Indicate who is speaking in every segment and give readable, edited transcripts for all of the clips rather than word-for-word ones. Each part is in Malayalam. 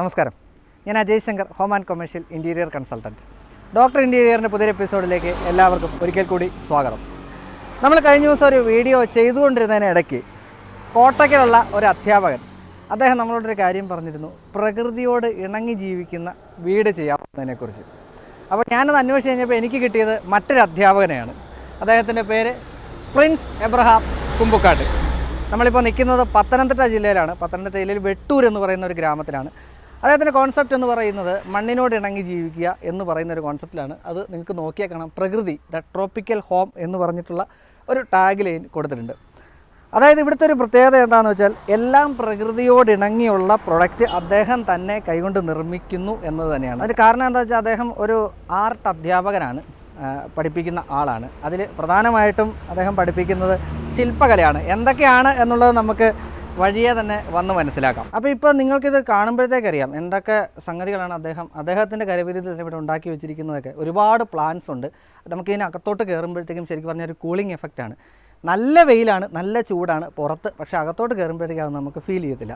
Speaker 1: നമസ്കാരം, ഞാൻ Ajay Shankar, home and commercial interior consultant. Doctor ഇൻറ്റീരിയറിൻ്റെ പുതിയൊരു എപ്പിസോഡിലേക്ക് എല്ലാവർക്കും ഒരിക്കൽ കൂടി സ്വാഗതം. നമ്മൾ കഴിഞ്ഞ ദിവസം ഒരു വീഡിയോ ചെയ്തുകൊണ്ടിരുന്നതിനിടയ്ക്ക് കോട്ടയ്ക്കലുള്ള ഒരു അധ്യാപകൻ അദ്ദേഹം നമ്മളോടൊരു കാര്യം പറഞ്ഞിരുന്നു, പ്രകൃതിയോട് ഇണങ്ങി ജീവിക്കുന്ന വീട് ചെയ്യാവുന്നതിനെക്കുറിച്ച്. അപ്പോൾ ഞാനത് അന്വേഷിച്ച് കഴിഞ്ഞപ്പോൾ എനിക്ക് കിട്ടിയത് മറ്റൊരു അധ്യാപകനെയാണ്. അദ്ദേഹത്തിൻ്റെ പേര് പ്രിൻസ് എബ്രഹാം കുമ്പുക്കാട്ട്. നമ്മളിപ്പോൾ നിൽക്കുന്നത് പത്തനംതിട്ട ജില്ലയിലാണ്. പത്തനംതിട്ട ജില്ലയിൽ വെട്ടൂർ എന്ന് പറയുന്ന ഒരു ഗ്രാമത്തിലാണ്. അദ്ദേഹത്തിൻ്റെ കോൺസെപ്റ്റ് എന്ന് പറയുന്നത് മണ്ണിനോട് ഇണങ്ങി ജീവിക്കുക എന്ന് പറയുന്ന ഒരു കോൺസെപ്റ്റിലാണ്. അത് നിങ്ങൾക്ക് നോക്കിയാൽ കാണാം, പ്രകൃതി ദ ട്രോപ്പിക്കൽ ഹോം എന്ന് പറഞ്ഞിട്ടുള്ള ഒരു ടാഗ് ലൈൻ കൊടുത്തിട്ടുണ്ട്. അതായത് ഇവിടുത്തെ ഒരു പ്രത്യേകത എന്താണെന്ന് വെച്ചാൽ എല്ലാം പ്രകൃതിയോടിണങ്ങിയുള്ള പ്രൊഡക്റ്റ് അദ്ദേഹം തന്നെ കൈകൊണ്ട് നിർമ്മിക്കുന്നു എന്നത് തന്നെയാണ്. അതിന് കാരണം എന്താ വെച്ചാൽ അദ്ദേഹം ഒരു ആർട്ട് അധ്യാപകനാണ്, പഠിപ്പിക്കുന്ന ആളാണ്. അതിൽ പ്രധാനമായിട്ടും അദ്ദേഹം പഠിപ്പിക്കുന്നത് ശില്പകലയാണ്. എന്തൊക്കെയാണ് എന്നുള്ളത് നമുക്ക് വഴിയെ തന്നെ വന്ന് മനസ്സിലാക്കാം. അപ്പോൾ ഇപ്പോൾ നിങ്ങൾക്കിത് കാണുമ്പോഴത്തേക്കറിയാം എന്തൊക്കെ സംഗതികളാണ് അദ്ദേഹത്തിൻ്റെ കരവിരുതിൽ ഇവിടെ ഉണ്ടാക്കി വെച്ചിരിക്കുന്നതൊക്കെ. ഒരുപാട് പ്ലാന്റ്സ് ഉണ്ട്. നമുക്കിതിനകത്തോട്ട് കയറുമ്പോഴത്തേക്കും ശരിക്കും പറഞ്ഞാൽ ഒരു കൂളിംഗ് എഫക്റ്റാണ്. നല്ല വെയിലാണ്, നല്ല ചൂടാണ് പുറത്ത്, പക്ഷേ അകത്തോട്ട് കയറുമ്പോഴത്തേക്കും അത് നമുക്ക് ഫീൽ ചെയ്യത്തില്ല.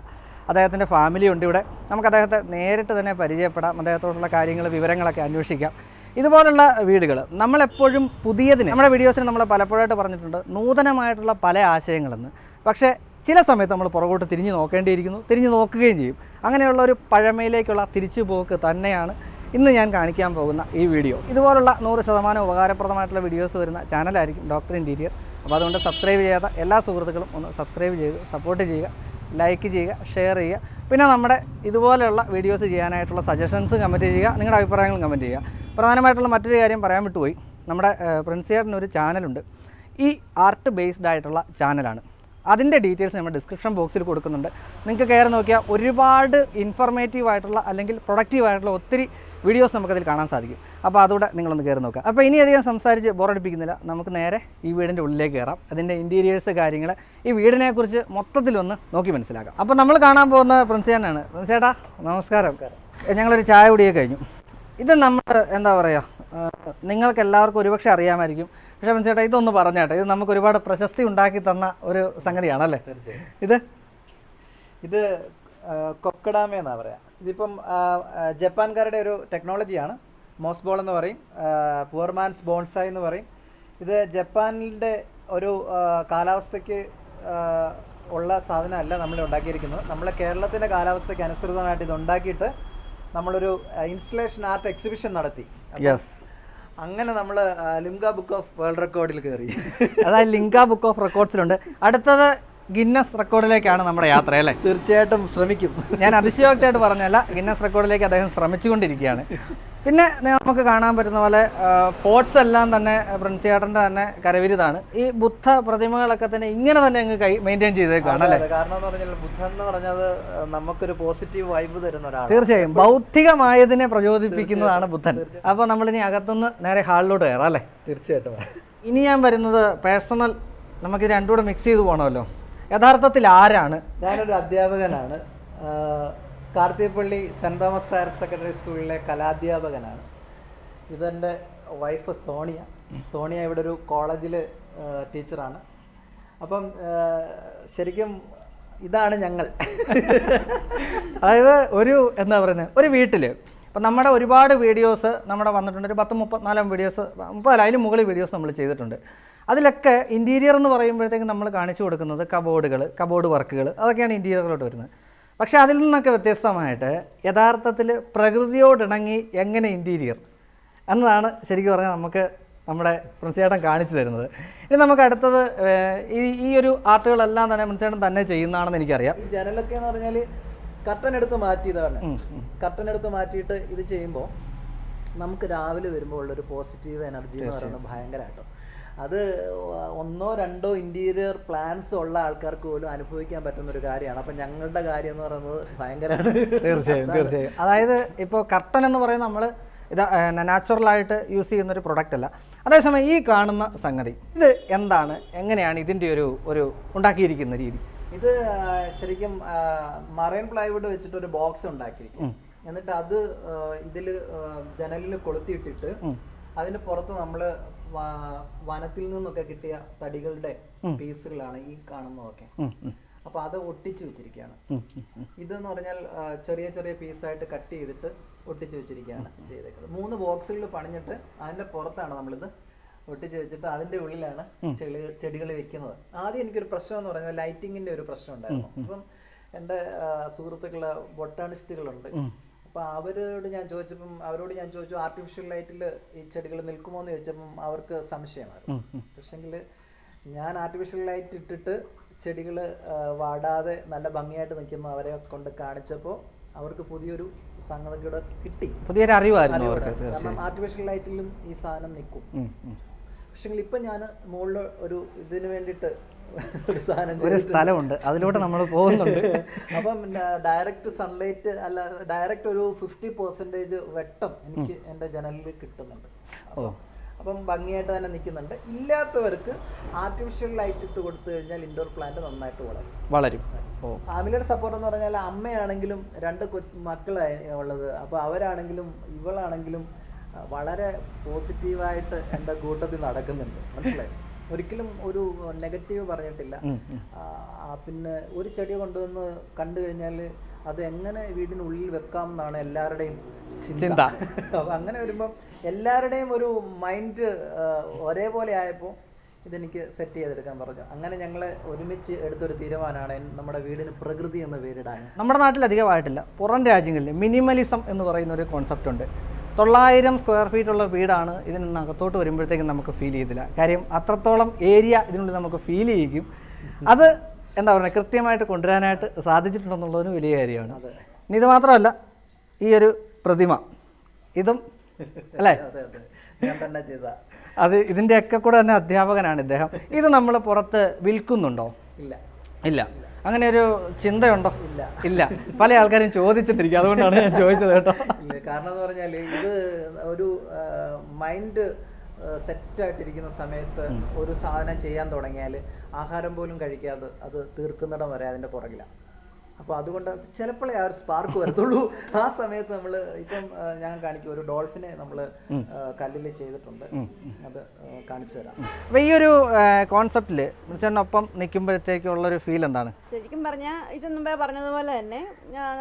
Speaker 1: അദ്ദേഹത്തിൻ്റെ ഫാമിലി ഉണ്ട് ഇവിടെ. നമുക്ക് അദ്ദേഹത്തെ നേരിട്ട് തന്നെ പരിചയപ്പെടാം, അദ്ദേഹത്തോടുള്ള കാര്യങ്ങൾ, വിവരങ്ങളൊക്കെ അന്വേഷിക്കാം. ഇതുപോലുള്ള വീടുകൾ നമ്മളെപ്പോഴും പുതിയതിന്, നമ്മുടെ വീഡിയോസിന് നമ്മൾ പലപ്പോഴായിട്ട് പറഞ്ഞിട്ടുണ്ട് നൂതനമായിട്ടുള്ള പല ആശയങ്ങളെന്ന്. പക്ഷേ ചില സമയത്ത് നമ്മൾ പുറകോട്ട് തിരിഞ്ഞു നോക്കേണ്ടിയിരിക്കുന്നു, തിരിഞ്ഞു നോക്കുകയും ചെയ്യും. അങ്ങനെയുള്ള ഒരു പഴമയിലേക്കുള്ള തിരിച്ചുപോക്ക് തന്നെയാണ് ഇന്ന് ഞാൻ കാണിക്കാൻ പോകുന്ന ഈ വീഡിയോ. ഇതുപോലുള്ള 100% ഉപകാരപ്രദമായിട്ടുള്ള വീഡിയോസ് വരുന്ന ചാനലായിരിക്കും ഡോക്ടർ ഇൻറ്റീരിയർ. അപ്പോൾ അതുകൊണ്ട് സബ്സ്ക്രൈബ് ചെയ്യാത്ത എല്ലാ സുഹൃത്തുക്കളും ഒന്ന് സബ്സ്ക്രൈബ് ചെയ്ത് സപ്പോർട്ട് ചെയ്യുക, ലൈക്ക് ചെയ്യുക, ഷെയർ ചെയ്യുക. പിന്നെ നമ്മുടെ ഇതുപോലെയുള്ള വീഡിയോസ് ചെയ്യാനായിട്ടുള്ള സജഷൻസ് കമൻറ്റ് ചെയ്യുക, നിങ്ങളുടെ അഭിപ്രായങ്ങളും കമൻറ്റ് ചെയ്യുക. പ്രധാനമായിട്ടുള്ള മറ്റൊരു കാര്യം പറയാൻ വിട്ടുപോയി, നമ്മുടെ പ്രിൻസിയറിനൊരു ചാനലുണ്ട്. ഈ ആർട്ട് ബേസ്ഡ് ആയിട്ടുള്ള ചാനലാണ്. അതിൻ്റെ ഡീറ്റെയിൽസ് നമ്മൾ ഡിസ്ക്രിപ്ഷൻ ബോക്സിൽ കൊടുക്കുന്നുണ്ട്. നിങ്ങൾക്ക് കയറി നോക്കിയാൽ ഒരുപാട് ഇൻഫർമേറ്റീവ് ആയിട്ടുള്ള അല്ലെങ്കിൽ പ്രൊഡക്റ്റീവ് ആയിട്ടുള്ള ഒത്തിരി വീഡിയോസ് നമുക്കതിൽ കാണാൻ സാധിക്കും. അപ്പോൾ അതുകൂടെ നിങ്ങളൊന്ന് കയറി നോക്കുക. അപ്പോൾ ഇനി അധികം സംസാരിച്ച് ബോറടിപ്പിക്കുന്നില്ല, നമുക്ക് നേരെ ഈ വീടിൻ്റെ ഉള്ളിലേക്ക് കയറാം. അതിൻ്റെ ഇൻറ്റീരിയേഴ്സ്, കാര്യങ്ങൾ, ഈ വീടിനെക്കുറിച്ച് മൊത്തത്തിലൊന്ന് നോക്കി മനസ്സിലാക്കാം. അപ്പോൾ നമ്മൾ കാണാൻ പോകുന്ന പ്രിൻസിയാനാണ്. പ്രിൻസിയേട്ടാ നമസ്കാരം. ഞങ്ങളൊരു ചായ കുടിയൊക്കെ കഴിഞ്ഞു. ഇത് നമ്മൾ എന്താ പറയുക, നിങ്ങൾക്ക് എല്ലാവർക്കും ഒരുപക്ഷെ അറിയാമായിരിക്കും. പക്ഷേ പ്രിൻസിയേട്ടാ ഇതൊന്ന് പറഞ്ഞേട്ടെ, ഇത് നമുക്ക് ഒരുപാട് പ്രശസ്തി ഉണ്ടാക്കി തന്ന ഒരു സംഗതിയാണല്ലേ?
Speaker 2: തീർച്ചയായും. ഇത് കൊക്കഡാമ എന്നാണ് പറയാം. ഇതിപ്പം ജപ്പാൻകാരുടെ ഒരു ടെക്നോളജിയാണ്. മോസ്ബോൾ എന്ന് പറയും, പുവർമാൻസ് ബോൺസായി എന്ന് പറയും. ഇത് ജപ്പാനിൻ്റെ ഒരു കാലാവസ്ഥയ്ക്ക് ഉള്ള സാധനമല്ല നമ്മൾ ഉണ്ടാക്കിയിരിക്കുന്നത്. നമ്മളെ കേരളത്തിൻ്റെ കാലാവസ്ഥയ്ക്ക് അനുസൃതമായിട്ട് ഇത് ഉണ്ടാക്കിയിട്ട് നമ്മളൊരു ഇൻസ്റ്റലേഷൻ ആർട്ട് എക്സിബിഷൻ നടത്തി. അങ്ങനെ നമ്മൾ ലിംക ബുക്ക് ഓഫ് വേൾഡ് റെക്കോർഡിൽ കയറി.
Speaker 1: അതായത് ലിംക ബുക്ക് ഓഫ് റെക്കോർഡ്സിലുണ്ട്. അടുത്തത് ഗിന്നസ് റെക്കോർഡിലേക്കാണ് നമ്മുടെ യാത്ര അല്ലേ?
Speaker 2: തീർച്ചയായിട്ടും ശ്രമിക്കും.
Speaker 1: ഞാൻ അതിശയോക്തിയായിട്ട് പറഞ്ഞല്ല, ഗിന്നസ് റെക്കോർഡിലേക്ക് അദ്ദേഹം ശ്രമിച്ചുകൊണ്ടിരിക്കുകയാണ്. പിന്നെ നമുക്ക് കാണാൻ പറ്റുന്ന പോലെ പോട്ട്സ് എല്ലാം തന്നെ പ്രിൻസിയേട്ടൻ്റെ തന്നെ കരവിരുതാണ്. ഈ ബുദ്ധ പ്രതിമകളൊക്കെ തന്നെ ഇങ്ങനെ തന്നെ അങ്ങ് മെയിൻറ്റെയിൻ ചെയ്തേക്കാണ് അല്ലേ?
Speaker 2: കാരണം എന്ന് പറഞ്ഞാൽ ബുദ്ധൻ എന്ന് പറഞ്ഞത് നമുക്കൊരു പോസിറ്റീവ് വൈബ് തരുന്ന ഒരാളാണ്.
Speaker 1: തീർച്ചയായും ഭൗതികമായതിനെ പ്രചോദിപ്പിക്കുന്നതാണ് ബുദ്ധൻ. അപ്പോൾ നമ്മളിനി അകത്തുനിന്ന് നേരെ ഹാളിലോട്ട് കയറാം അല്ലേ?
Speaker 2: തീർച്ചയായിട്ടും.
Speaker 1: ഇനി ഞാൻ വരുന്നത് പേഴ്സണൽ, നമുക്ക് രണ്ടും കൂടെ മിക്സ് ചെയ്ത് പോകണമല്ലോ. യഥാർത്ഥത്തിൽ ആരാണ്?
Speaker 2: ഞാനൊരു അധ്യാപകനാണ്. Karthikappally saint Thomas higher secondary സ്കൂളിലെ കലാധ്യാപകനാണ്. ഇതെൻ്റെ വൈഫ് സോണിയ ഇവിടെ ഒരു കോളേജിൽ ടീച്ചറാണ്. അപ്പം ശരിക്കും ഇതാണ് ഞങ്ങൾ.
Speaker 1: അതായത് ഒരു എന്താ പറയുന്നത്, ഒരു വീട്ടിൽ ഇപ്പം നമ്മുടെ ഒരുപാട് വീഡിയോസ് നമ്മുടെ വന്നിട്ടുണ്ട്. ഒരു 30-34 വീഡിയോസ്, 30 അതിന് മുകളിൽ വീഡിയോസ് നമ്മൾ ചെയ്തിട്ടുണ്ട്. അതിലൊക്കെ ഇൻറ്റീരിയർ എന്ന് പറയുമ്പോഴത്തേക്കും നമ്മൾ കാണിച്ചു കൊടുക്കുന്നത് കബോർഡ് വർക്കുകൾ, അതൊക്കെയാണ് ഇൻറ്റീരിയറിലോട്ട് വരുന്നത്. പക്ഷേ അതിൽ നിന്നൊക്കെ വ്യത്യസ്തമായിട്ട് യഥാർത്ഥത്തിൽ പ്രകൃതിയോടിണങ്ങി എങ്ങനെ ഇൻറ്റീരിയർ എന്നതാണ് ശരിക്കും പറഞ്ഞാൽ നമുക്ക് നമ്മുടെ പ്രിൻസിയേട്ടൻ കാണിച്ചു തരുന്നത്. ഇനി നമുക്ക് അടുത്തത് ഈ ഒരു ആർട്ടുകളെല്ലാം തന്നെ പ്രിൻസിയേട്ടൻ തന്നെ ചെയ്യുന്നതാണെന്ന് എനിക്കറിയാം.
Speaker 2: ഈ ജനലൊക്കെ എന്ന് പറഞ്ഞാൽ കർട്ടൻ എടുത്ത് മാറ്റിയതാണ്. കർട്ടൻ എടുത്ത് മാറ്റിയിട്ട് ഇത് ചെയ്യുമ്പോൾ നമുക്ക് രാവിലെ വരുമ്പോൾ ഉള്ളൊരു പോസിറ്റീവ് എനർജി എന്ന് പറയുന്നത് ഭയങ്കരമായിട്ടോ. അത് 1-2 ഇൻറ്റീരിയർ പ്ലാൻസ് ഉള്ള ആൾക്കാർക്ക് പോലും അനുഭവിക്കാൻ പറ്റുന്ന ഒരു കാര്യമാണ്. അപ്പം ഞങ്ങളുടെ കാര്യം എന്ന് പറയുന്നത് ഭയങ്കരമാണ്.
Speaker 1: തീർച്ചയായും. അതായത് ഇപ്പോൾ കർട്ടൻ എന്ന് പറയുന്നത് നമ്മൾ ഇത് നാച്ചുറലായിട്ട് യൂസ് ചെയ്യുന്നൊരു പ്രൊഡക്റ്റ് അല്ല. അതേസമയം ഈ കാണുന്ന സംഗതി ഇത് എന്താണ്, എങ്ങനെയാണ് ഇതിൻ്റെ ഒരു ഉണ്ടാക്കിയിരിക്കുന്ന രീതി?
Speaker 2: ഇത് ശരിക്കും മറൈൻ പ്ലൈവുഡ് വെച്ചിട്ടൊരു ബോക്സ് ഉണ്ടാക്കിയിരിക്കും. എന്നിട്ട് അത് ഇതിൽ ജനലിൽ കൊളുത്തിയിട്ടിട്ട് അതിന് പുറത്ത് നമ്മൾ വനത്തിൽ നിന്നൊക്കെ കിട്ടിയ തടികളുടെ പീസുകളാണ് ഈ കാണുന്നതൊക്കെ. അപ്പോൾ അത് ഒട്ടിച്ച് വെച്ചിരിക്കുകയാണ്. ഇതെന്ന് പറഞ്ഞാൽ ചെറിയ ചെറിയ പീസായിട്ട് കട്ട് ചെയ്തിട്ട് ഒട്ടിച്ച് വെച്ചിരിക്കുകയാണ് ചെയ്തേക്കുന്നത്. 3 ബോക്സുകളിൽ പണിഞ്ഞിട്ട് അതിൻ്റെ പുറത്താണ് നമ്മളിത് ഒട്ടിച്ച് വെച്ചിട്ട് അതിൻ്റെ ഉള്ളിലാണ് ചെടികൾ വെക്കുന്നത്. ആദ്യം എനിക്കൊരു പ്രശ്നം എന്ന് പറഞ്ഞാൽ ലൈറ്റിങ്ങിൻ്റെ ഒരു പ്രശ്നം ഉണ്ടായിരുന്നു. അപ്പം എൻ്റെ സുഹൃത്തുക്കള് ബൊട്ടാണിസ്റ്റുകളുണ്ട്. അപ്പോൾ അവരോട് ഞാൻ ചോദിച്ചു ആർട്ടിഫിഷ്യൽ ലൈറ്റിൽ ഈ ചെടികൾ നിൽക്കുമോ എന്ന് ചോദിച്ചപ്പം അവർക്ക് സംശയമായിരുന്നു. പക്ഷെങ്കിൽ ഞാൻ ആർട്ടിഫിഷ്യൽ ലൈറ്റ് ഇട്ടിട്ട് ചെടികൾ വാടാതെ നല്ല ഭംഗിയായിട്ട് നിൽക്കുന്ന അവരെ കൊണ്ട് കാണിച്ചപ്പോൾ അവർക്ക് പുതിയൊരു സംഗതി കൂടെ കിട്ടി,
Speaker 1: പുതിയൊരു അറിവായിരുന്നു.
Speaker 2: കാരണം ആർട്ടിഫിഷ്യൽ ലൈറ്റിലും ഈ സാധനം നിൽക്കും. പക്ഷെങ്കിൽ ഇപ്പം ഞാൻ മുകളിൽ ഒരു ഇതിന് വേണ്ടിയിട്ട്
Speaker 1: ഒരു സ്ഥലമുണ്ട്, അതിലൂടെ നമ്മൾ പോകുന്നുണ്ട്.
Speaker 2: അപ്പം ഡയറക്റ്റ് സൺലൈറ്റ് അല്ല, ഡയറക്റ്റ് ഒരു 50% വെട്ടം എനിക്ക് എൻ്റെ ജനലിൽ കിട്ടുന്നുണ്ട്. അപ്പം ഭംഗിയായിട്ട് തന്നെ നിൽക്കുന്നുണ്ട്. ഇല്ലാത്തവർക്ക് ആർട്ടിഫിഷ്യൽ ലൈറ്റ് ഇട്ട് കൊടുത്തു കഴിഞ്ഞാൽ ഇൻഡോർ പ്ലാന്റ് നന്നായിട്ട് വളരും. ഫാമിലിയുടെ സപ്പോർട്ട് എന്ന് പറഞ്ഞാൽ അമ്മയാണെങ്കിലും 2 മക്കളാണ് ഉള്ളത്. അപ്പോൾ അവരാണെങ്കിലും ഇവളാണെങ്കിലും വളരെ പോസിറ്റീവായിട്ട് എൻ്റെ കൂട്ടത്തിൽ നടക്കുന്നുണ്ട്. മനസ്സിലായി? ഒരിക്കലും ഒരു നെഗറ്റീവ് പറഞ്ഞിട്ടില്ല. പിന്നെ ഒരു ചെടി കൊണ്ടുവന്ന് കണ്ടു കഴിഞ്ഞാൽ അത് എങ്ങനെ വീടിനുള്ളിൽ വെക്കാം എന്നാണ് എല്ലാവരുടെയും ചിന്ത. അപ്പം അങ്ങനെ വരുമ്പം എല്ലാവരുടെയും ഒരു മൈൻഡ് ഒരേപോലെ ആയപ്പോൾ ഇതെനിക്ക് സെറ്റ് ചെയ്തെടുക്കാൻ പറഞ്ഞു. അങ്ങനെ ഞങ്ങൾ ഒരുമിച്ച് എടുത്തൊരു തീരുമാനമാണ് നമ്മുടെ വീടിന് പ്രകൃതി എന്ന് പേരിടാൻ.
Speaker 1: നമ്മുടെ നാട്ടിൽ അധികമായിട്ടില്ല, പുറം രാജ്യങ്ങളിൽ മിനിമലിസം എന്ന് പറയുന്ന ഒരു കോൺസെപ്റ്റ് ഉണ്ട്. 900 സ്ക്വയർ ഫീറ്റ് ഉള്ള വീടാണ്. ഇതിനകത്തോട്ട് വരുമ്പോഴത്തേക്കും നമുക്ക് ഫീൽ ചെയ്തില്ല. കാര്യം അത്രത്തോളം ഏരിയ ഇതിനുള്ളിൽ നമുക്ക് ഫീൽ ചെയ്യിക്കും. അത് എന്താ പറയുക, കൃത്യമായിട്ട് കൊണ്ടുവരാനായിട്ട് സാധിച്ചിട്ടുണ്ടെന്നുള്ളതൊരു വലിയ കാര്യമാണ്. ഇനി ഇത് മാത്രമല്ല, ഈ ഒരു പ്രതിമ ഇതും അല്ലേ, അത് ഇതിൻ്റെയൊക്കെ കൂടെ തന്നെ അധ്യാപകനാണ് ഇദ്ദേഹം. ഇത് നമ്മൾ പുറത്ത് വിൽക്കുന്നുണ്ടോ? ഇല്ല. അങ്ങനെ ഒരു ചിന്തയുണ്ടോ? ഇല്ല. പല ആൾക്കാരും ചോദിച്ചിട്ടിരിക്കും, അതുകൊണ്ടാണ് ഞാൻ ചോദിച്ചത് കേട്ടോ.
Speaker 2: കാരണം എന്ന് പറഞ്ഞാൽ ഇത് ഒരു മൈൻഡ് സെറ്റായിട്ടിരിക്കുന്ന സമയത്ത് ഒരു സാധനം ചെയ്യാൻ തുടങ്ങിയാൽ ആഹാരം പോലും കഴിക്കാതെ അത് തീർക്കുന്നിടം വരെ അതിൻ്റെ പുറകിലാണ്. അപ്പോൾ അതുകൊണ്ട് ചിലപ്പോഴേ ആ ഒരു സ്പാർക്ക് വരത്തുള്ളൂ. ആ സമയത്ത് നമ്മൾ ഇപ്പം ഞാൻ കാണിക്കും, ഒരു ഡോൾഫിനെ നമ്മൾ കല്ലിൽ ചെയ്തിട്ടുണ്ട്, അത് കാണിച്ചു തരാം.
Speaker 1: അപ്പോൾ ഈ ഒരു കോൺസെപ്റ്റിൽ ചേട്ടനൊപ്പം നിൽക്കുമ്പോഴത്തേക്കുള്ളൊരു ഫീൽ എന്താണ്?
Speaker 3: ശരിക്കും പറഞ്ഞാൽ ഇത് മുമ്പേ പറഞ്ഞതുപോലെ തന്നെ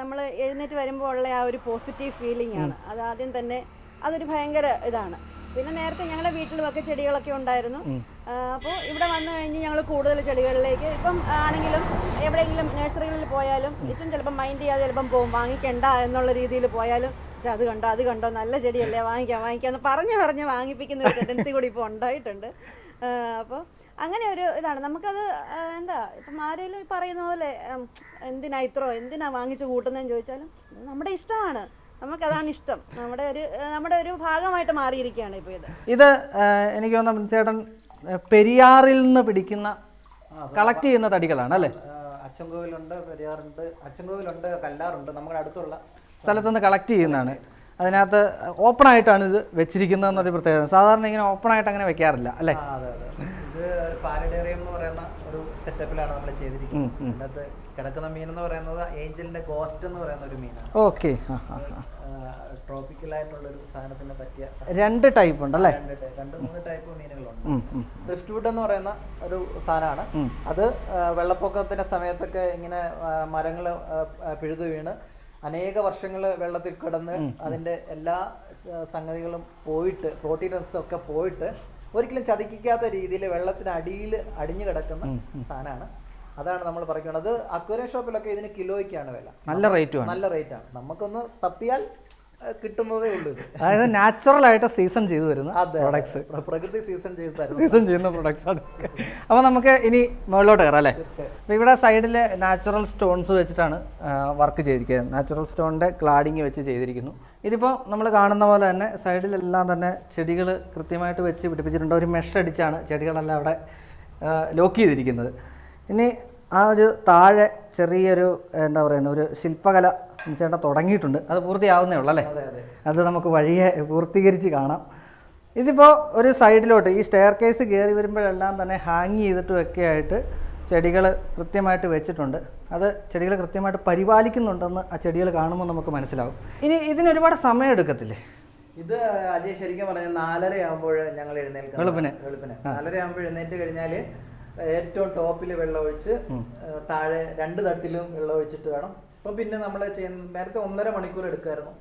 Speaker 3: നമ്മൾ എഴുന്നേറ്റ് വരുമ്പോൾ ഉള്ള ആ ഒരു പോസിറ്റീവ് ഫീലിംഗ് ആണ്. അത് ആദ്യം തന്നെ അതൊരു ഭയങ്കര ഇതാണ്. പിന്നെ നേരത്തെ ഞങ്ങളുടെ വീട്ടിലുമൊക്കെ ചെടികളൊക്കെ ഉണ്ടായിരുന്നു. അപ്പോൾ ഇവിടെ വന്നു കഴിഞ്ഞ് ഞങ്ങൾ കൂടുതൽ ചെടികളിലേക്ക് ഇപ്പം ആണെങ്കിലും എവിടെയെങ്കിലും നഴ്സറികളിൽ പോയാലും ഇച്ചും ചിലപ്പം മൈൻഡ് ചെയ്യാതെ ചിലപ്പം പോകും, വാങ്ങിക്കണ്ട എന്നുള്ള രീതിയിൽ പോയാലും അത് കണ്ടോ നല്ല ചെടിയല്ലേ, വാങ്ങിക്കാമെന്ന് പറഞ്ഞ് വാങ്ങിപ്പിക്കുന്ന ഒരു ടെൻഡൻസി കൂടി ഇപ്പോൾ ഉണ്ടായിട്ടുണ്ട്. അപ്പോൾ അങ്ങനെ ഒരു ഇതാണ് നമുക്കത്. എന്താ ഇപ്പം ആരെങ്കിലും പറയുന്ന പോലെ എന്തിനാ വാങ്ങിച്ച് കൂട്ടുന്നതെന്ന് ചോദിച്ചാലും നമ്മുടെ ഇഷ്ടമാണ്, നമുക്കതാണ് ഇഷ്ടം, നമ്മുടെ ഒരു ഭാഗമായിട്ട് മാറിയിരിക്കുകയാണ് ഇപ്പോൾ ഇത്.
Speaker 1: എനിക്ക് തോന്നുന്നു ചേട്ടൻ പെരിയാറിൽ നിന്ന് പിടിക്കുന്ന കളക്ട് ചെയ്യുന്ന തടികളാണ് അല്ലേ?
Speaker 2: അച്ചൻകോവിലുണ്ട്, പെരിയാറുണ്ട്, അച്ചൻകോവിലുണ്ട്, കല്ലാറുണ്ട്, നമ്മുടെ അടുത്തുള്ള
Speaker 1: സ്ഥലത്തുനിന്ന് കളക്ട് ചെയ്യുന്നതാണ്. അതിനകത്ത് ഓപ്പൺ ആയിട്ടാണ് ഇത് വെച്ചിരിക്കുന്നതെന്നൊരു പ്രത്യേകത. സാധാരണ ഇങ്ങനെ ഓപ്പൺ ആയിട്ട് അങ്ങനെ വെക്കാറില്ല അല്ലേ?
Speaker 2: ഇത് പാരഡേറിയം എന്ന് പറയുന്ന ഒരു സെറ്റപ്പിലാണ് നമ്മൾ ചെയ്തിരിക്കുന്നത്. അതിനകത്ത് കിടക്കുന്ന മീൻ എന്ന് പറയുന്നത് ഏഞ്ചലിന്റെ ഗോസ്റ്റ് എന്ന് പറയുന്ന ഒരു മീനാണ്.
Speaker 1: ഓക്കെ.
Speaker 2: ട്രോപ്പിക്കലായിട്ടുള്ളൊരു സാധനത്തിന് പറ്റിയ
Speaker 1: 2 ടൈപ്പ് ഉണ്ടല്ലേ?
Speaker 2: 2-3 ടൈപ്പ് മീനുകളുണ്ട്. ഡ്രിഫ്റ്റ് വുഡ് എന്ന് പറയുന്ന ഒരു സാധനമാണ്. അത് വെള്ളപ്പൊക്കത്തിന്റെ സമയത്തൊക്കെ ഇങ്ങനെ മരങ്ങൾ പിഴുതു വീണ് അനേക വർഷങ്ങൾ വെള്ളത്തിൽ കിടന്ന് അതിൻ്റെ എല്ലാ സംഗതികളും പോയിട്ട് പ്രോട്ടീൻസ് ഒക്കെ പോയിട്ട് ഒരിക്കലും ചതിക്കാത്ത രീതിയിൽ വെള്ളത്തിനടിയിൽ അടിഞ്ഞു കിടക്കുന്ന സാധനമാണ്. അതാണ് നമ്മൾ പറയുന്നത്. അത് അക്വേറിയം ഷോപ്പിലൊക്കെ ഇതിന് കിലോയ്ക്കാണ് വില. നല്ല റേറ്റാണ്. നമുക്കൊന്ന് തപ്പിയാൽ കിട്ടുന്നതേ ഉള്ളൂ.
Speaker 1: അതായത് നാച്ചുറൽ ആയിട്ട് സീസൺ ചെയ്തു വരുന്ന പ്രൊഡക്ട്സ്,
Speaker 2: പ്രകൃതി സീസൺ
Speaker 1: ചെയ്യുന്ന പ്രൊഡക്ട്സ് ആണ്. അപ്പോൾ നമുക്ക് ഇനി മുകളിലോട്ട് കയറാം അല്ലേ? അപ്പോൾ ഇവിടെ സൈഡിൽ നാച്ചുറൽ സ്റ്റോൺസ് വെച്ചിട്ടാണ് വർക്ക് ചെയ്തിരിക്കുന്നത്. നാച്ചുറൽ സ്റ്റോണിൻ്റെ ക്ലാഡിങ് വെച്ച് ചെയ്തിരിക്കുന്നു. ഇതിപ്പോൾ നമ്മൾ കാണുന്ന പോലെ തന്നെ സൈഡിലെല്ലാം തന്നെ ചെടികൾ കൃത്യമായിട്ട് വെച്ച് പിടിപ്പിച്ചിട്ടുണ്ട്. ഒരു മെഷ് അടിച്ചാണ് ചെടികളെല്ലാം അവിടെ ലോക്ക് ചെയ്തിരിക്കുന്നത്. ഇനി ആ ഒരു താഴെ ചെറിയൊരു എന്താ പറയുന്ന ഒരു ശില്പകല ചേട്ടൻ തുടങ്ങിയിട്ടുണ്ട്. അത് പൂർത്തിയാവുന്നേ ഉള്ളൂ അല്ലേ? അത് നമുക്ക് വഴിയെ പൂർത്തീകരിച്ച് കാണാം. ഇതിപ്പോൾ ഒരു സൈഡിലോട്ട് ഈ സ്റ്റെയർ കേസ് കയറി വരുമ്പോഴെല്ലാം തന്നെ ഹാങ് ചെയ്തിട്ടുമൊക്കെ ആയിട്ട് ചെടികൾ കൃത്യമായിട്ട് വെച്ചിട്ടുണ്ട്. അത് ചെടികൾ കൃത്യമായിട്ട് പരിപാലിക്കുന്നുണ്ടെന്ന് ആ ചെടികൾ കാണുമ്പോൾ നമുക്ക് മനസ്സിലാവും. ഇനി ഇതിനൊരുപാട് സമയം എടുക്കത്തില്ലേ?
Speaker 2: ഇത് അജയ് ശരിക്കും പറഞ്ഞാൽ 4:30 ആകുമ്പോൾ ഞങ്ങൾ എഴുന്നേൽക്കണം. വെളുപ്പിന് 4:30 ആകുമ്പോൾ എഴുന്നേറ്റ് കഴിഞ്ഞാൽ ഏറ്റവും ടോപ്പിൽ വെള്ളം ഒഴിച്ച് താഴെ 2 തട്ടിലും വെള്ളം ഒഴിച്ചിട്ട് വേണം. ഇപ്പം പിന്നെ നമ്മൾ ചെയ്യുന്ന നേരത്തെ 1.5 മണിക്കൂർ എടുക്കുമായിരുന്നു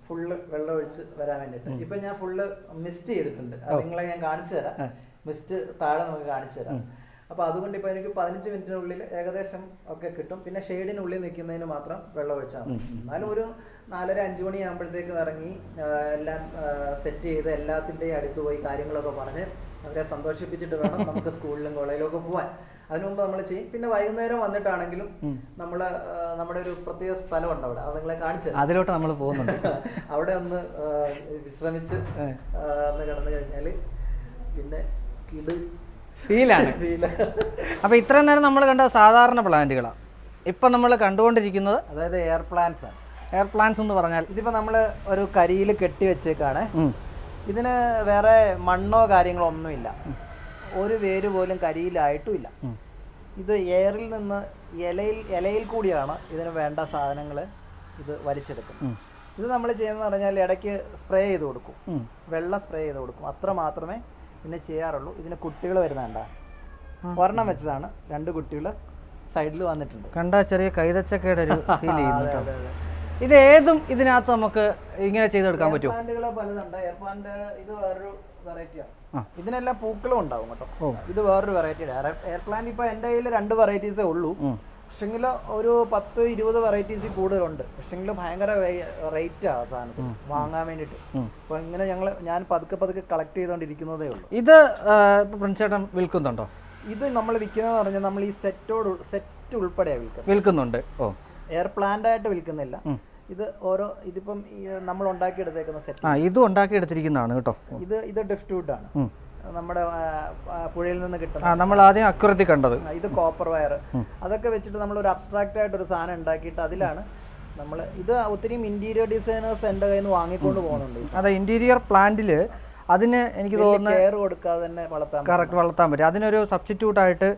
Speaker 2: ഫുള്ള് വെള്ളം ഒഴിച്ച് വരാൻ വേണ്ടിയിട്ട്. ഇപ്പൊ ഞാൻ ഫുള്ള് മിസ്റ്റ് ചെയ്തിട്ടുണ്ട്. അത് നിങ്ങളെ ഞാൻ കാണിച്ചു തരാം. മിസ്റ്റ് താഴെ നമുക്ക് കാണിച്ചു തരാം. അപ്പൊ അതുകൊണ്ട് ഇപ്പൊ എനിക്ക് 15 മിനിറ്റിനുള്ളിൽ ഏകദേശം ഒക്കെ കിട്ടും. പിന്നെ ഷെയ്ഡിനുള്ളിൽ നിൽക്കുന്നതിന് മാത്രം വെള്ളം ഒഴിച്ചാൽ മതി. എന്നാലും ഒരു 4:30-5 മണിയാകുമ്പോഴത്തേക്കും ഇറങ്ങി എല്ലാം സെറ്റ് ചെയ്ത് എല്ലാത്തിൻ്റെയും അടുത്ത് പോയി കാര്യങ്ങളൊക്കെ പറഞ്ഞ് അവരെ സന്തോഷിപ്പിച്ചിട്ട് വേണം നമുക്ക് സ്കൂളിലും കോളേജിലും ഒക്കെ പോകാൻ. അതിനു മുമ്പ് നമ്മൾ ചെയ്യും. പിന്നെ വൈകുന്നേരം വന്നിട്ടാണെങ്കിലും നമ്മുടെ ഒരു പ്രത്യേക സ്ഥലമുണ്ട് അവിടെ, അത് നിങ്ങളെ കാണിച്ചു
Speaker 1: അതിലോട്ട് നമ്മൾ പോകുന്നുണ്ട്.
Speaker 2: അവിടെ ഒന്ന് വിശ്രമിച്ച് ഒന്ന് കിടന്നു കഴിഞ്ഞാൽ പിന്നെ
Speaker 1: ഫീലാണ്. അപ്പൊ ഇത്രയും നേരം നമ്മൾ കണ്ട സാധാരണ പ്ലാന്റുകളാണ്. ഇപ്പൊ നമ്മൾ കണ്ടുകൊണ്ടിരിക്കുന്നത്
Speaker 2: അതായത് എയർ പ്ലാന്റ്സ് ആണ്.
Speaker 1: എയർ പ്ലാന്റ്സ് എന്ന് പറഞ്ഞാൽ
Speaker 2: ഇതിപ്പോ നമ്മൾ ഒരു കരിയിൽ കെട്ടി വെച്ചേക്കാണ്. ഇതിന് വേറെ മണ്ണോ കാര്യങ്ങളോ ഒന്നുമില്ല. ഒരു വേര് പോലും കരിയിലായിട്ടും ഇല്ല. ഇത് എയറിൽ നിന്ന് ഇലയിൽ കൂടിയാണ് ഇതിന് വേണ്ട സാധനങ്ങൾ ഇത് വലിച്ചെടുക്കുന്നത്. ഇത് നമ്മൾ ചെയ്യുന്നത് പറഞ്ഞാൽ ഇടയ്ക്ക് സ്പ്രേ ചെയ്ത് കൊടുക്കും, വെള്ളം സ്പ്രേ ചെയ്ത് കൊടുക്കും. അത്ര മാത്രമേ പിന്നെ ചെയ്യാറുള്ളൂ. ഇതിന് കുട്ടികൾ വരുന്നുണ്ട, ഒരെണ്ണം വെച്ചതാണ്. 2 കുട്ടികൾ സൈഡിൽ വന്നിട്ടുണ്ട്.
Speaker 1: കണ്ടാ ചെറിയ കൈതച്ചക്കയുടെ ഒരു ഫീൽ ചെയ്യുന്നുണ്ട്. ഇത് ഏതും ഇതിനകത്ത് നമുക്ക് ഇങ്ങനെ ചെയ്തെടുക്കാൻ പറ്റുമോ?
Speaker 2: പ്ലാന്റുകൾ പലതുണ്ട്. എയർ പ്ലാന്റ് ഇത് വേറൊരു വെറൈറ്റിയാണ്. ഇതിനെല്ലാം പൂക്കളും ഉണ്ടാവും കേട്ടോ. ഇത് വേറൊരു വെറൈറ്റിയാണ്. എയർ പ്ലാന്റ് ഇപ്പൊ എൻ്റെ കയ്യിൽ 2 വെറൈറ്റീസേ ഉള്ളൂ. പക്ഷെങ്കിൽ ഒരു 10-20 വെറൈറ്റീസ് കൂടുതലുണ്ട്. പക്ഷെങ്കിൽ ഭയങ്കര റേറ്റാണ് സാധനത്തിന് വാങ്ങാൻ വേണ്ടിയിട്ട്. അപ്പൊ ഇങ്ങനെ ഞാൻ പതുക്കെ കളക്ട് ചെയ്തുകൊണ്ടിരിക്കുന്നതേ ഉള്ളൂ.
Speaker 1: ഇത് ചേട്ടൻ വിൽക്കുന്നുണ്ടോ?
Speaker 2: ഇത് നമ്മൾ വിൽക്കുന്നതെന്ന് പറഞ്ഞാൽ നമ്മൾ ഈ സെറ്റ് ഉൾപ്പെടെയാണ്
Speaker 1: വിൽക്കുന്നുണ്ട്.
Speaker 2: എയർ പ്ലാന്റ് ആയിട്ട് വിൽക്കുന്നില്ല. ഇതിപ്പം നമ്മൾ ഉണ്ടാക്കിയെടുത്തേക്കുന്ന സെറ്റ്.
Speaker 1: ഇതും ഉണ്ടാക്കിയെടുത്തിരിക്കുന്നതാണ് കേട്ടോ.
Speaker 2: ഇത് ഡ്രിഫ്റ്റ് വുഡ് ആണ്, നമ്മുടെ പുഴയിൽ നിന്ന് കിട്ടുന്ന.
Speaker 1: നമ്മൾ ആദ്യം അക്യുറത്തി കണ്ടത്. ഇത്
Speaker 2: കോപ്പർ വയർ. അതൊക്കെ വെച്ചിട്ട് നമ്മൾ ഒരു അബ്സ്ട്രാക്റ്റ് ആയിട്ട് ഒരു സാധനം ഉണ്ടാക്കിയിട്ട് അതിലാണ് നമ്മൾ ഇത് ഒത്തിരിയും ഇന്റീരിയർ ഡിസൈനേഴ്സ് എൻ്റെ കയ്യിൽ നിന്ന് വാങ്ങിക്കൊണ്ട് പോകുന്നുണ്ട്.
Speaker 1: അതെ, ഇന്റീരിയർ പ്ലാന്റിൽ അതിന് എനിക്ക് തോന്നുന്നു
Speaker 2: കെയർ കൊടുക്കാതെ തന്നെ
Speaker 1: വളർത്താൻ പറ്റും. അതിനൊരു സബ്സ്റ്റിറ്റ്യൂട്ട് ആയിട്ട്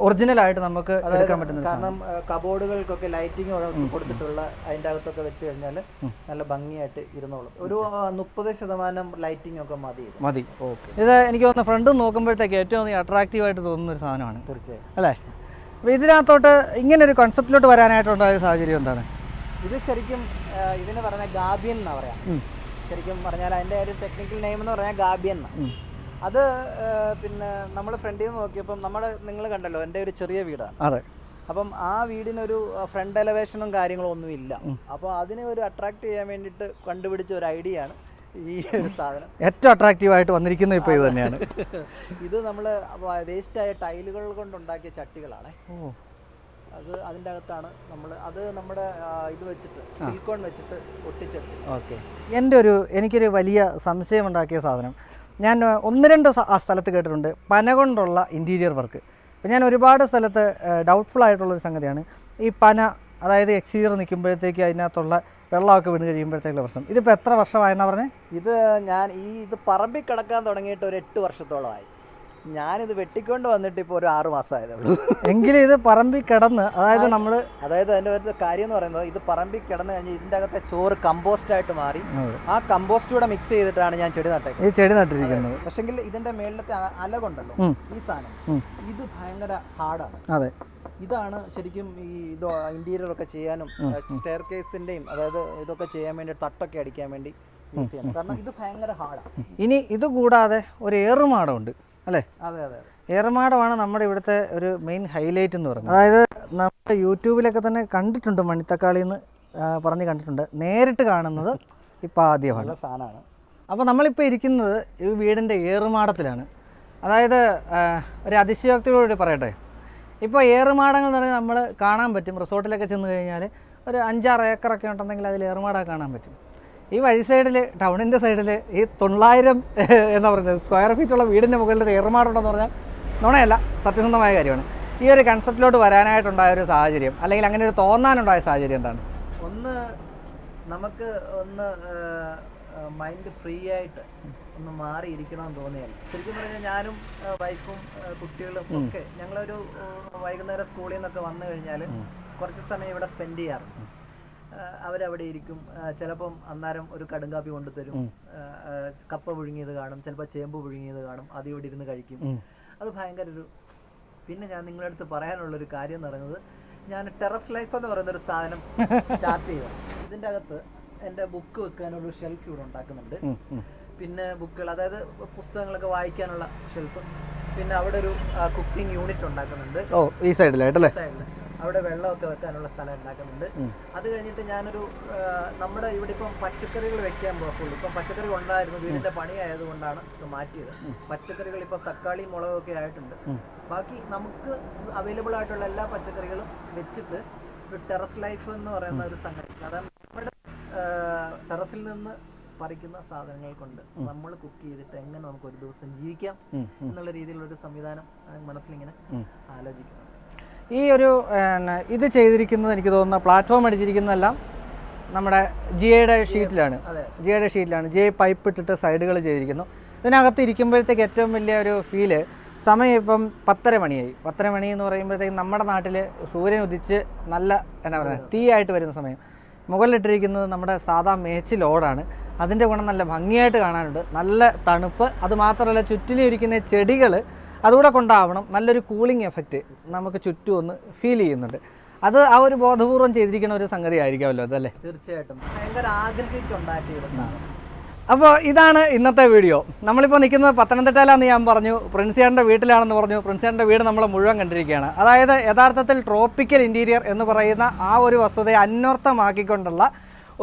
Speaker 1: ഒറിജിനൽ ആയിട്ട് നമുക്ക് എടുക്കാൻ പറ്റുന്നത്.
Speaker 2: കാരണം കബോർഡുകൾക്കൊക്കെ ലൈറ്റിംഗ് കൊടുത്തിട്ടുള്ള അതിൻ്റെ അകത്തൊക്കെ വെച്ച് കഴിഞ്ഞാൽ നല്ല ഭംഗിയായിട്ട് ഇരുന്നോളും. ഒരു 30% ലൈറ്റിംഗ് ഒക്കെ മതി.
Speaker 1: ഇത് എനിക്ക് തോന്നുന്നു ഫ്രണ്ട് നോക്കുമ്പോഴത്തേക്ക് ഏറ്റവും അട്രാക്റ്റീവ് ആയിട്ട് തോന്നുന്ന ഒരു സാധനമാണ്.
Speaker 2: തീർച്ചയായും
Speaker 1: അല്ലേ? അപ്പോൾ ഇതിനകത്തോട്ട് ഇങ്ങനെ ഒരു കോൺസെപ്റ്റിലോട്ട് വരാനായിട്ടുണ്ടായ സാഹചര്യം എന്താണ്?
Speaker 2: ഇത് ശരിക്കും ഇതിന് പറഞ്ഞ ഗാബിയൻ എന്നാ പറയാം. ശരിക്കും പറഞ്ഞാൽ അതിൻ്റെ ഒരു ടെക്നിക്കൽ നെയിം എന്ന് പറഞ്ഞാൽ ഗാബിയൻ എന്നാണ്. അത് പിന്നെ നമ്മൾ ഫ്രണ്ടിൽ നിന്ന് നോക്കിയപ്പം നിങ്ങൾ കണ്ടല്ലോ എൻ്റെ ഒരു ചെറിയ വീടാണ്.
Speaker 1: അതെ.
Speaker 2: അപ്പം ആ വീടിനൊരു ഫ്രണ്ട് എലവേഷനും കാര്യങ്ങളും ഒന്നുമില്ല. അപ്പോൾ അതിനെ ഒരു അട്രാക്ട് ചെയ്യാൻ വേണ്ടിയിട്ട് കണ്ടുപിടിച്ച ഒരു ഐഡിയ ആണ് ഈ ഒരു സാധനം.
Speaker 1: ഏറ്റവും അട്രാക്റ്റീവ് ആയിട്ട് വന്നിരിക്കുന്നത് ഇപ്പോൾ ഇത് തന്നെയാണ്.
Speaker 2: ഇത് നമ്മൾ വേസ്റ്റായ ടൈലുകൾ കൊണ്ടുണ്ടാക്കിയ ചട്ടികളാണ്. അതിൻ്റെ അകത്താണ് നമ്മുടെ ഇത് വെച്ചിട്ട് സിലിക്കോൺ വെച്ചിട്ട് ഒട്ടിച്ചെടുത്തു.
Speaker 1: ഓക്കെ. എനിക്കൊരു വലിയ സംശയം ഉണ്ടാക്കിയ സാധനം, ഞാൻ 1-2 സ്ഥലത്ത് കേട്ടിട്ടുണ്ട് പന കൊണ്ടുള്ള ഇൻറ്റീരിയർ വർക്ക്. അപ്പോൾ ഞാൻ ഒരുപാട് സ്ഥലത്ത് ഡൗട്ട്ഫുൾ ആയിട്ടുള്ളൊരു സംഗതിയാണ് ഈ പന. അതായത് എക്സ്റ്റീരിയർ നിൽക്കുമ്പോഴത്തേക്ക് അതിനകത്തുള്ള വെള്ളമൊക്കെ വീണ് കഴിയുമ്പോഴത്തേക്കുള്ള പ്രശ്നം. ഇതിപ്പോൾ എത്ര വർഷമായെന്നാണ് പറഞ്ഞത്?
Speaker 2: ഇത് പറമ്പിൽ കിടക്കാൻ തുടങ്ങിയിട്ട് ഒരു 8 വർഷത്തോളമായി. ഞാനിത് വെട്ടിക്കൊണ്ട് വന്നിട്ട് ഇപ്പോൾ ഒരു 6 മാസമായതേ ഉള്ളൂ.
Speaker 1: എങ്കിലും ഇത് പറമ്പിൽ കിടന്ന്
Speaker 2: അതായത് അതിൻ്റെ ഒരു കാര്യം എന്ന് പറയുന്നത്, ഇത് പറമ്പിൽ കിടന്നു കഴിഞ്ഞ് ഇതിൻ്റെ അകത്തെ ചോറ് കമ്പോസ്റ്റ് ആയിട്ട് മാറി ആ കമ്പോസ്റ്റ് കൂടെ മിക്സ് ചെയ്തിട്ടാണ് ഞാൻ ചെടി
Speaker 1: നട്ടിരിക്കുന്നത്.
Speaker 2: പക്ഷെങ്കിൽ ഇതിന്റെ മേളിലത്തെ അല കൊണ്ടല്ലോ ഈ സാധനം, ഇത് ഭയങ്കര ഹാർഡാണ്.
Speaker 1: അതെ.
Speaker 2: ഇതാണ് ശരിക്കും ഈ ഇന്റീരിയർ ഒക്കെ ചെയ്യാനും സ്റ്റെയർ കേസിന്റെയും അതായത് ഇതൊക്കെ ചെയ്യാൻ വേണ്ടി തട്ടൊക്കെ അടിക്കാൻ വേണ്ടി യൂസ് ചെയ്യണം. കാരണം ഇത് ഭയങ്കര ഹാർഡാണ്.
Speaker 1: ഇനി ഇത് കൂടാതെ ഒരു ഏറുമാടമുണ്ട് അല്ലേ?
Speaker 2: അതെ അതെ.
Speaker 1: ഏറുമാടമാണ് നമ്മുടെ ഇവിടുത്തെ ഒരു മെയിൻ ഹൈലൈറ്റ് എന്ന് പറയുന്നത്. അതായത് നമ്മുടെ യൂട്യൂബിലൊക്കെ തന്നെ കണ്ടിട്ടുണ്ട്, മണിത്തക്കാളി എന്ന് പറഞ്ഞ് കണ്ടിട്ടുണ്ട്. നേരിട്ട് കാണുന്നത് ഇപ്പോൾ ആദ്യമാണ്.
Speaker 2: സാധനമാണ്.
Speaker 1: അപ്പോൾ നമ്മളിപ്പോൾ ഇരിക്കുന്നത് ഈ വീടിൻ്റെ ഏറുമാടത്തിലാണ്. അതായത് ഒരു അതിശയോക്തിയോട് പറയട്ടെ, ഇപ്പോൾ ഏറുമാടങ്ങൾ എന്ന് പറഞ്ഞാൽ നമ്മൾ കാണാൻ പറ്റും. റിസോർട്ടിലൊക്കെ ചെന്ന് കഴിഞ്ഞാൽ ഒരു 5-6 ഏക്കറൊക്കെ ഉണ്ടെങ്കിൽ അതിൽ ഏറുമാടം കാണാൻ പറ്റും. ഈ വഴി സൈഡിൽ, ടൗണിൻ്റെ സൈഡിൽ ഈ 900 എന്താ പറയുന്നത് സ്ക്വയർ ഫീറ്റുള്ള വീടിൻ്റെ മുകളിൽ ഏറുമാടുണ്ടെന്ന് പറഞ്ഞാൽ നുണയല്ല, സത്യസന്ധമായ കാര്യമാണ്. ഈ ഒരു കൺസെപ്റ്റിലോട്ട് വരാനായിട്ടുണ്ടായ ഒരു സാഹചര്യം, അല്ലെങ്കിൽ അങ്ങനെ ഒരു തോന്നാനുണ്ടായ സാഹചര്യം എന്താണ്?
Speaker 2: നമുക്ക് മൈൻഡ് ഫ്രീ ആയിട്ട് ഒന്ന് മാറിയിരിക്കണമെന്ന് തോന്നിയാൽ, ശരിക്കും പറഞ്ഞാൽ ഞാനും വൈഫും കുട്ടികളും ഒക്കെ ഞങ്ങളൊരു വൈകുന്നേരം സ്കൂളിൽ നിന്നൊക്കെ വന്നു കഴിഞ്ഞാൽ കുറച്ച് സമയം ഇവിടെ സ്പെൻഡ് ചെയ്യാറുണ്ട്. അവരവിടെ ഇരിക്കും. ചിലപ്പം അന്നേരം ഒരു കടുങ്കാപ്പി കൊണ്ടുതരും, കപ്പ പുഴുങ്ങിയത് കാണും, ചിലപ്പോൾ ചേമ്പ് പുഴുങ്ങിയത് കാണും, അത് ഇവിടെ ഇരുന്ന് കഴിക്കും. അത് ഭയങ്കര ഒരു പിന്നെ ഞാൻ നിങ്ങളുടെ അടുത്ത് പറയാനുള്ളൊരു കാര്യം എന്ന് പറയുന്നത്, ഞാൻ ടെറസ് ലൈഫ് എന്ന് പറയുന്ന ഒരു സാധനം സ്റ്റാർട്ട് ചെയ്തതാണ്. ഇതിൻ്റെ അകത്ത് എൻ്റെ ബുക്ക് വെക്കാനൊരു ഷെൽഫ് ഇവിടെ ഉണ്ടാക്കുന്നുണ്ട്. പിന്നെ ബുക്കുകൾ, അതായത് പുസ്തകങ്ങളൊക്കെ വായിക്കാനുള്ള ഷെൽഫ്. പിന്നെ അവിടെ ഒരു കുക്കിംഗ് യൂണിറ്റ് ഉണ്ടാക്കുന്നുണ്ട്.
Speaker 1: ഈ സൈഡിലായിട്ടല്ലേ?
Speaker 2: അവിടെ വെള്ളമൊക്കെ വെക്കാനുള്ള സ്ഥലം ഉണ്ടാക്കുന്നുണ്ട്. അത് കഴിഞ്ഞിട്ട് ഞാനൊരു നമ്മുടെ ഇവിടെ ഇപ്പം പച്ചക്കറികൾ വെക്കാൻ പോകുള്ളൂ. ഇപ്പം പച്ചക്കറി ഉണ്ടായിരുന്നു, വീടിന്റെ പണി ആയതുകൊണ്ടാണ് ഇത് മാറ്റിയത്. പച്ചക്കറികൾ ഇപ്പം തക്കാളി മുളകൊക്കെ ആയിട്ടുണ്ട്. ബാക്കി നമുക്ക് അവൈലബിൾ ആയിട്ടുള്ള എല്ലാ പച്ചക്കറികളും വെച്ചിട്ട് ഒരു ടെറസ് ലൈഫ് എന്ന് പറയുന്ന ഒരു സംഗതി, അതായത് നമ്മുടെ ടെറസിൽ നിന്ന് പറിക്കുന്ന സാധനങ്ങൾ കൊണ്ട് നമ്മൾ കുക്ക് ചെയ്തിട്ട് എങ്ങനെ നമുക്ക് ഒരു ദിവസം ജീവിക്കാം എന്നുള്ള രീതിയിലുള്ള ഒരു സംവിധാനം മനസ്സിലിങ്ങനെ ആലോചിക്കുന്നുണ്ട്.
Speaker 1: ഈ ഒരു ഇത് ചെയ്തിരിക്കുന്നത് എനിക്ക് തോന്നുന്ന പ്ലാറ്റ്ഫോം അടിച്ചിരിക്കുന്നതെല്ലാം നമ്മുടെ ജിഐയുടെ ഷീറ്റിലാണ്. ജിഐ പൈപ്പ് ഇട്ടിട്ട് സൈഡുകൾ ചെയ്തിരിക്കുന്നു. ഇതിനകത്ത് ഇരിക്കുമ്പോഴത്തേക്ക് ഏറ്റവും വലിയ ഒരു ഫീല്, സമയം ഇപ്പം 10:30 മണിയായി. 10:30 മണി എന്ന് പറയുമ്പോഴത്തേക്കും നമ്മുടെ നാട്ടിൽ സൂര്യൻ ഉദിച്ച് നല്ല എന്താ പറയുക തീയായിട്ട് വരുന്ന സമയം. മുകളിലിട്ടിരിക്കുന്നത് നമ്മുടെ സാധാ മേച്ചിലോടാണ്. അതിൻ്റെ ഗുണം നല്ല ഭംഗിയായിട്ട് കാണാനുണ്ട്, നല്ല തണുപ്പ്. അതുമാത്രമല്ല ചുറ്റിലും ഇരിക്കുന്ന ചെടികൾ അതുകൂടെ കൊണ്ടാവണം നല്ലൊരു കൂളിംഗ് എഫക്റ്റ് നമുക്ക് ചുറ്റും ഒന്ന് ഫീൽ ചെയ്യുന്നുണ്ട്. അത് ആ ഒരു ബോധപൂർവം ചെയ്തിരിക്കുന്ന ഒരു സംഗതി ആയിരിക്കാമല്ലോ അതല്ലേ?
Speaker 2: തീർച്ചയായിട്ടും ഭയങ്കര ആഗ്രഹിച്ചുണ്ടാക്കിയ ഒരു സാധനം.
Speaker 1: അപ്പോൾ ഇതാണ് ഇന്നത്തെ വീഡിയോ. നമ്മളിപ്പോൾ നിൽക്കുന്നത് പത്തനംതിട്ടയിലാണെന്ന് ഞാൻ പറഞ്ഞു, പ്രിൻസിയാറിൻ്റെ വീട്ടിലാണെന്ന് പറഞ്ഞു. പ്രിൻസിയാറിൻ്റെ വീട് നമ്മൾ മുഴുവൻ കണ്ടിരിക്കുകയാണ്. അതായത് യഥാർത്ഥത്തിൽ ട്രോപ്പിക്കൽ ഇൻറ്റീരിയർ എന്ന് പറയുന്ന ആ ഒരു വസ്തുതയെ അന്വർത്ഥമാക്കിക്കൊണ്ടുള്ള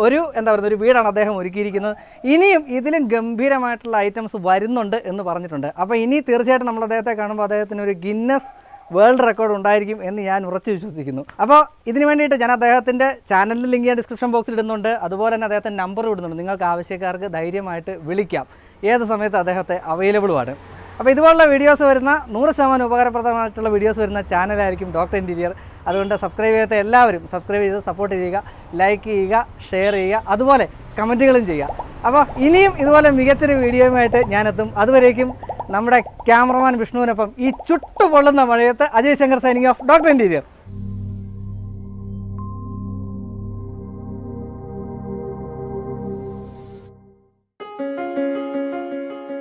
Speaker 1: ഒരു എന്താ പറയുക ഒരു വീടാണ് അദ്ദേഹം ഒരുക്കിയിരിക്കുന്നത്. ഇനിയും ഇതിലും ഗംഭീരമായിട്ടുള്ള ഐറ്റംസ് വരുന്നുണ്ട് എന്ന് പറഞ്ഞിട്ടുണ്ട്. അപ്പോൾ ഇനി തീർച്ചയായിട്ടും നമ്മൾ അദ്ദേഹത്തെ കാണുമ്പോൾ അദ്ദേഹത്തിന് ഒരു ഗിന്നസ് വേൾഡ് റെക്കോർഡ് ഉണ്ടായിരിക്കും എന്ന് ഞാൻ ഉറച്ചു വിശ്വസിക്കുന്നു. അപ്പോൾ ഇതിന് വേണ്ടിയിട്ട് ഞാൻ അദ്ദേഹത്തിൻ്റെ ചാനലിൻ്റെ ലിങ്ക് ഞാൻ ഡിസ്ക്രിപ്ഷൻ ബോക്സിൽ ഇടുന്നുണ്ട്. അതുപോലെ തന്നെ അദ്ദേഹത്തിൻ്റെ നമ്പർ ഇടുന്നുണ്ട്. നിങ്ങൾക്ക് ആവശ്യക്കാർക്ക് ധൈര്യമായിട്ട് വിളിക്കാം. ഏത് സമയത്ത് അദ്ദേഹത്തെ അവൈലബിളുമാണ്. അപ്പോൾ ഇതുപോലുള്ള വീഡിയോസ് വരുന്ന 100% ഉപകാരപ്രദമായിട്ടുള്ള വീഡിയോസ് വരുന്ന ചാനലായിരിക്കും ഡോക്ടർ ഇൻറ്റീരിയർ. അതുകൊണ്ട് സബ്സ്ക്രൈബ് ചെയ്യാത്ത എല്ലാവരും സബ്സ്ക്രൈബ് ചെയ്ത് സപ്പോർട്ട് ചെയ്യുക, ലൈക്ക് ചെയ്യുക, ഷെയർ ചെയ്യുക, അതുപോലെ കമൻറ്റുകളും ചെയ്യുക. അപ്പോൾ ഇനിയും ഇതുപോലെ മികച്ചൊരു വീഡിയോയുമായിട്ട് ഞാനെത്തും. അതുവരേക്കും നമ്മുടെ ക്യാമറമാൻ വിഷ്ണുവിനൊപ്പം ഈ ചുട്ടുപൊള്ളുന്ന മഴയത്ത് Ajay Shankar signing off, doctor interior.